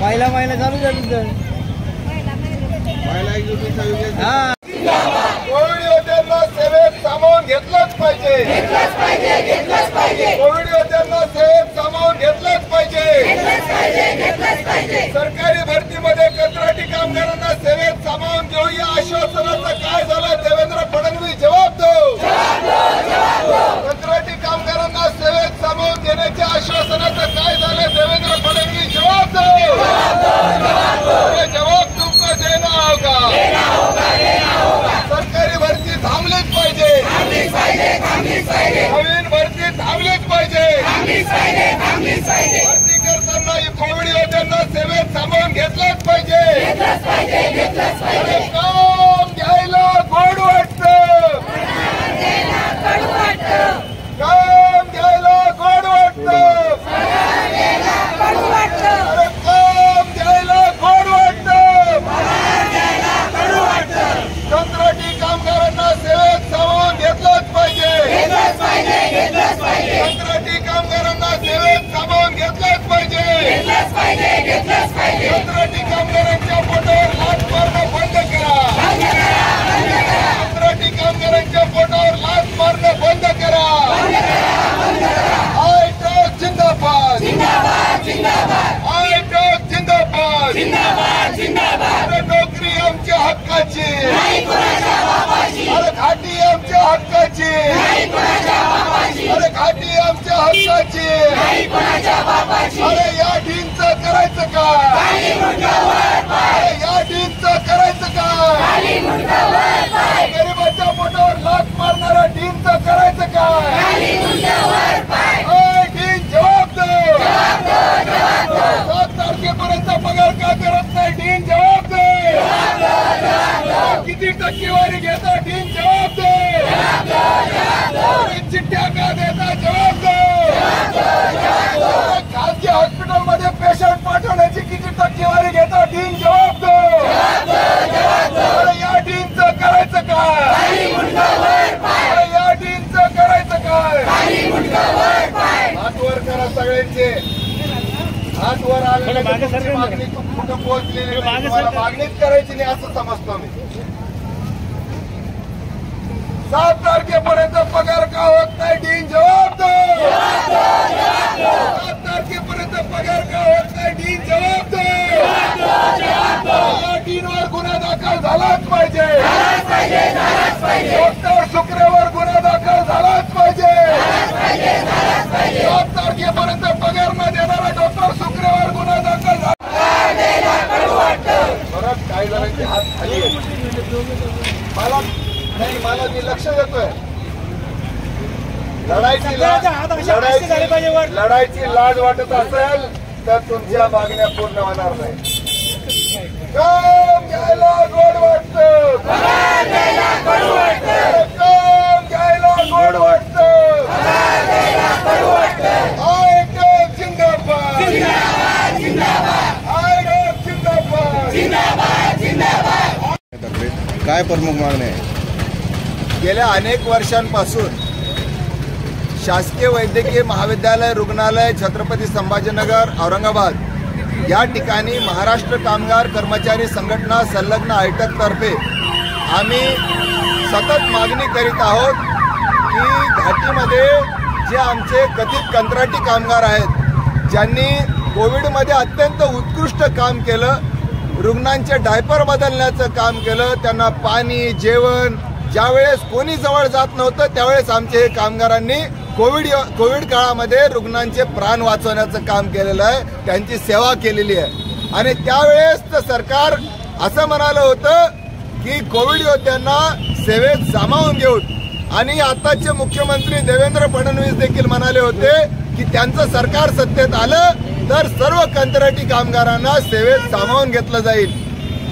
महिला चालू झाली कोविड योद्ध्यांना सेवेत सामावून घेतलंच पाहिजे, कोविड योद्ध्यांना सेवेत सामावून घेतलंच पाहिजे। सरकारी भरतीमध्ये कंत्राटी कामगारांना सेवेत सामावून घेऊ या आश्वासनाचं काय झालं? देवेंद्र फडणवीस जबाब दो। कंत्राटी कामगारांना सेवेत सामावून घेण्याच्या आश्वासनाचं काय झालं? देवेंद्र फडणवीस जबाब दो। जवाब तुमको देना होगा। सरकारी भरती थांबलीच पाहिजे, नवीन भरती थांबलीच पाहिजे। भरती करताना कोविड योद्ध्यांना सेवेत सामावून घेतलंच पाहिजे। काम घ्यायला गोड वाटतं, काम घ्यायला गोड वाटतं, अरे काम घ्यायला गोड वाटतं। कंत्राटी कामगारांना सेवेत सामावून घेतलंच पाहिजे, कंत्राटी कामगारांना सेवेत सामावून घेतलंच पाहिजे। कंत्राटी कामगारांच्या पोटावर लाच मारणं बंद करा, कंत्राटी कामगारांच्या पोटावर लाच मारणं बंद करा। आयटक जिंदाबाद, आयटक जिंदाबाद। अरे नोकरी आमच्या हक्काची, अरे घाटी आमच्या हक्काची, अरे घाटी आमच्या हक्काची। अरे या ढींचं करायचं काय? अरे या ढींचं करायचं काय? गरिबाच्या पोटावर लाच मारणाऱ्या ढींचं करायचं काय? ढीन जबाब दो। 7 तारखेपर्यंत पगार का करत नाही? ढीन जबाब दे। किती टक्केवारी घेता? ढीन जबाब दे। चिठ्ठ्या का देता? जबाब दे। खासगी हॉस्पिटलमध्ये पेशंट पाठवण्याची किती टक्केवारी घेता? ढीन जबाब दो। या ढीनचं करायचं काय? या ढीनचं करायचं काय? हात वर करा सगळ्यांचे, हात वर आले। मागणी कुठं पोहोचलेली नाही, मागणीच करायची नाही असं समजतो मी। 7 तारखेपर्यंत पगार का होत नाही? ढीन जबाब दो। 7 तारखेपर्यंत पगार का होत नाही? ढीन जबाब दो। या ढीनवर गुन्हा दाखल झालाच पाहिजे, डॉक्टर शुक्रेवर गुन्हा दाखल झालाच पाहिजे। 7 तारखेपर्यंत पगार न देणारा डॉक्टर शुक्रेवर गुन्हा दाखल झाला। परत काही जणांचे हात खाली मला मी लक्ष देतोय। लढाईची लाज वाटत असेल तर तुमच्या मागण्या पूर्ण होणार नाही। काम घ्यायला गोड वाटतं, काम घ्यायला गोड वाटतं। आयटक जिंदाबाद, आयटक जिंदाबाद। काय प्रमुख मागणी आहे? गेल्या अनेक वर्षांपासून शासकीय वैद्यकीय महाविद्यालय रुग्णालय छत्रपती संभाजीनगर औरंगाबाद या ठिकाणी महाराष्ट्र कामगार कर्मचारी संघटना संलग्न आयटक तर्फे आम्ही सतत मागणी करीत आहोत की घाटीमध्ये जे आमचे कथित कंत्राटी कामगार आहेत, ज्यांनी कोविडमध्ये अत्यंत उत्कृष्ट काम केलं, रुग्णांचे डायपर बदलण्याचं काम केलं, त्यांना पाणी जेवण ज्यावेळेस कोणी जवळ जात नव्हतं त्यावेळेस आमचे हे कामगारांनी कोविड काळामध्ये रुग्णांचे प्राण वाचवण्याचं काम केलेलं आहे, त्यांची सेवा केलेली आहे। आणि त्यावेळेस सरकार असं म्हणालं होतं की कोविड योद्ध्यांना सेवेत सामावून घेऊन, आणि आताचे मुख्यमंत्री देवेंद्र फडणवीस देखील म्हणाले होते की त्यांचं सरकार सत्तेत आलं तर सर्व कंत्राटी कामगारांना सेवेत सामावून घेतलं जाईल।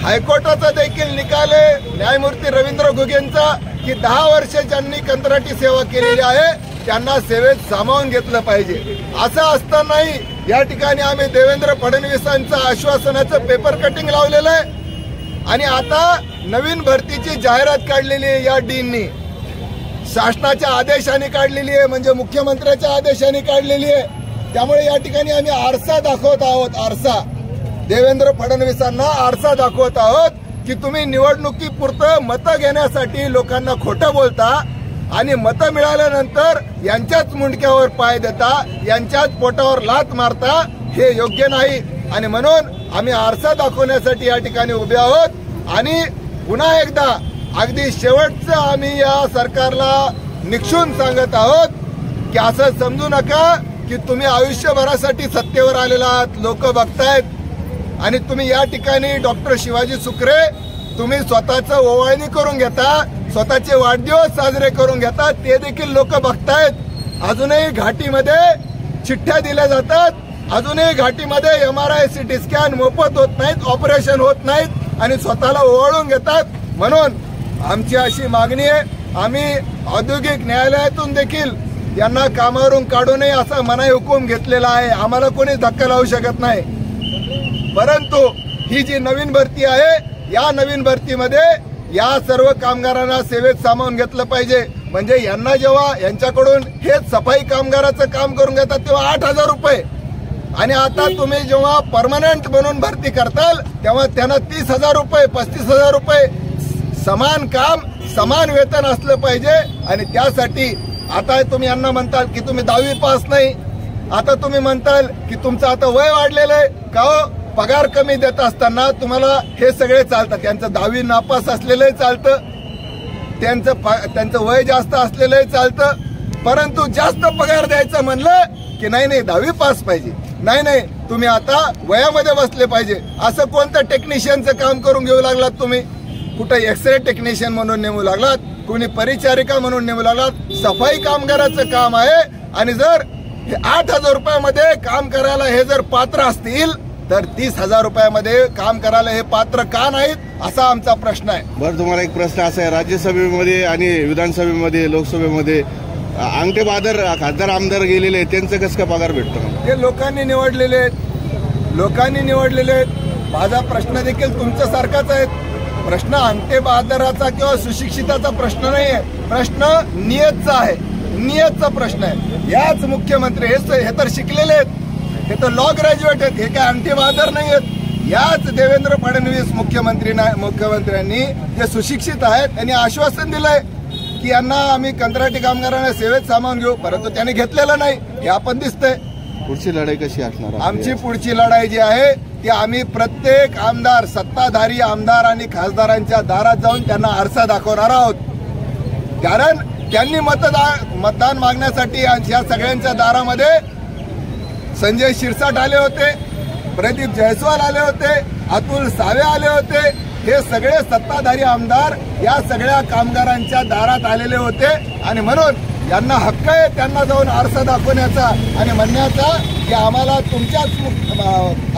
हायकोर्टाचा देखील निकाल आहे न्यायमूर्ती रवींद्र घुगेंचा की 10 वर्ष ज्यांनी कंत्राटी सेवा केलेली आहे त्यांना सेवेत सामावून घेतलं पाहिजे। असं असतानाही या ठिकाणी आम्ही देवेंद्र फडणवीसांचं आश्वासनाचं पेपर कटिंग लावलेलं आहे आणि आता नवीन भरतीची जाहिरात काढलेली आहे या डीननी, शासनाच्या आदेशाने काढलेली आहे, म्हणजे मुख्यमंत्र्याच्या आदेशाने काढलेली आहे। त्यामुळे या ठिकाणी आम्ही आरसा दाखवत आहोत, आरसा देवेंद्र फडणवीसांना आरसा दाखवत आहोत की तुम्ही निवडणुकीपुरतं मतं घेण्यासाठी लोकांना खोटं बोलता आणि मतं मिळाल्यानंतर यांच्याच मुंडक्यावर पाय देता, यांच्याच पोटावर लाथ मारता. हे योग्य नाही आणि म्हणून आम्ही आरसा दाखवण्यासाठी या ठिकाणी उभे आहोत. आणि पुन्हा एकदा अगदी शेवटचं आम्ही या सरकारला निक्षून सांगत आहोत की असं समजू नका की तुम्ही आयुष्यभरासाठी सत्तेवर आलेला आहात, लोक बघतायत आणि तुम्ही या ठिकाणी डॉक्टर शिवाजी सुकरे तुम्ही स्वतःचं ओवाळणी करून घेता, स्वतःचे वाढदिवस साजरे करून घेता, ते देखील लोक बघतायत. अजूनही घाटीमध्ये चिठ्ठ्या दिल्या जातात, अजूनही घाटीमध्ये MRI CT स्कॅन मोफत होत नाहीत, ऑपरेशन होत नाहीत आणि स्वतःला ओवाळून घेतात. म्हणून आमची अशी मागणी आहे, आम्ही औद्योगिक न्यायालयातून देखील यांना कामावरून काढू नये असा मनाई हुकूम घेतलेला आहे. आम्हाला कोणी धक्का लावू शकत नाही. परंतु ही जी नवीन भरती आहे, या नवीन भरतीमध्ये या सर्व कामगारांना सेवेत सामावून घेतलं पाहिजे. म्हणजे यांना जेव्हा यांच्याकडून हेच सफाई कामगाराचं काम करून घेतात तेव्हा 8,000 रुपये आणि आता तुम्ही जेव्हा परमनंट म्हणून भरती करताल तेव्हा त्यांना 30,000 रुपये 35,000 रुपये. समान काम समान वेतन असलं पाहिजे. आणि त्यासाठी आता तुम्ही यांना म्हणताल की तुम्ही 10वी पास नाही, आता तुम्ही म्हणताल की तुमचं आता वय वाढलेलं आहे का हो, पगार कमी देत असताना तुम्हाला हे सगळे चालतं. त्यांचं 10वी नापास असलेलंही चालतं, त्यांचं वय जास्त असलेलंही चालतं. परंतु जास्त पगार द्यायचं म्हणलं की नाही 10वी पास पाहिजे, नाही तुम्ही आता वयामध्ये बसले पाहिजे. असं कोणतं टेक्निशियनचं काम करून घेऊ लागलात तुम्ही? कुठं एक्सरे टेक्निशियन म्हणून नेमू लागलात, कोणी परिचारिका म्हणून नेमू लागलात. सफाई कामगाराचं काम आहे आणि जर 8,000 रुपयामध्ये काम करायला हे जर पात्र असतील तर 30,000 रुपयामध्ये काम करायला हे पात्र का नाहीत असा आमचा प्रश्न आहे. बरं, तुम्हाला एक प्रश्न असा आहे, राज्यसभेमध्ये आणि विधानसभेमध्ये लोकसभेमध्ये अंगठे बहादर खासदार आमदार गेलेले त्यांचं कसं काय पगार भेटतो? ते लोकांनी निवडलेले आहेत. माझा प्रश्न देखील तुमच्या सारखाच आहे. प्रश्न अंगठे बहादराचा किंवा सुशिक्षिताचा प्रश्न नाही आहे, प्रश्न नियतचा आहे, नियतचा प्रश्न आहे. याच मुख्यमंत्री हे तर शिकलेले आहेत, हे तर लॉ ग्रॅज्युएट आहेत, हे काय अंगठे बहादर नाही आहेत. याच देवेंद्र फडणवीस मुख्यमंत्र्यांनी जे सुशिक्षित आहेत त्यांनी आश्वासन दिलंय की यांना आम्ही कंत्राटी कामगारांना सेवेत सामावून घेऊ, परंतु त्यांनी घेतलेलं नाही. हे आपण दिसतंय. पुढची लढाई कशी असणार? आमची पुढची लढाई जी आहे ती आम्ही प्रत्येक आमदार, सत्ताधारी आमदार आणि खासदारांच्या दारात जाऊन त्यांना आरसा दाखवणार आहोत. कारण त्यांनी मतदान मागण्यासाठी या सगळ्यांच्या दारामध्ये संजय शिरसाट आले होते, प्रदीप जयस्वाल आले होते, अतुल सावे आले होते. हे सगळे सत्ताधारी आमदार या सगळ्या कामगारांच्या दारात आलेले होते आणि म्हणून यांना हक्क आहे त्यांना जाऊन आरसा दाखवण्याचा आणि म्हणण्याचा की आम्हाला तुमच्याच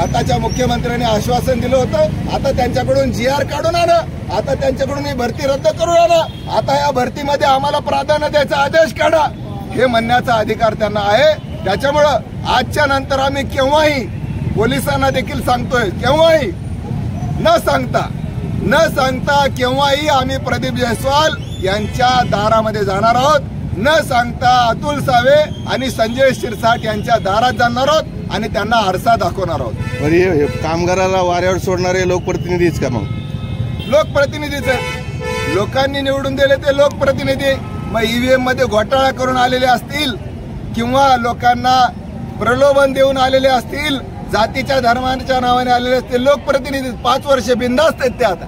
आताच्या मुख्यमंत्र्यांनी आश्वासन दिलं होतं, आता त्यांच्याकडून GR काढून आणा, आता त्यांच्याकडून ही भरती रद्द करून आणा, आता या भरतीमध्ये आम्हाला प्राधान्य द्यायचा आदेश काढा, हे म्हणण्याचा अधिकार त्यांना आहे. त्याच्यामुळं आजच्या नंतर आम्ही केव्हाही पोलिसांना देखील सांगतोय, केव्हाही न सांगता केव्हाही आम्ही प्रदीप जयस्वाल यांच्या दारामध्ये जाणार आहोत, न सांगता अतुल सावे आणि संजय शिरसाट यांच्या दारात जाणार आहोत आणि त्यांना आरसा दाखवणार आहोत. कामगाराला वाऱ्यावर सोडणारे लोकप्रतिनिधीच का? मग लोकप्रतिनिधीच आहेत, लोकांनी निवडून दिले ते लोकप्रतिनिधी. मग EVM मध्ये घोटाळा करून आलेले असतील किंवा लोकांना प्रलोभन देऊन आलेले असतील, जातीच्या धर्माच्या नावाने आलेले असतील लोकप्रतिनिधी 5 वर्ष बिनधास्त आहेत ते आता.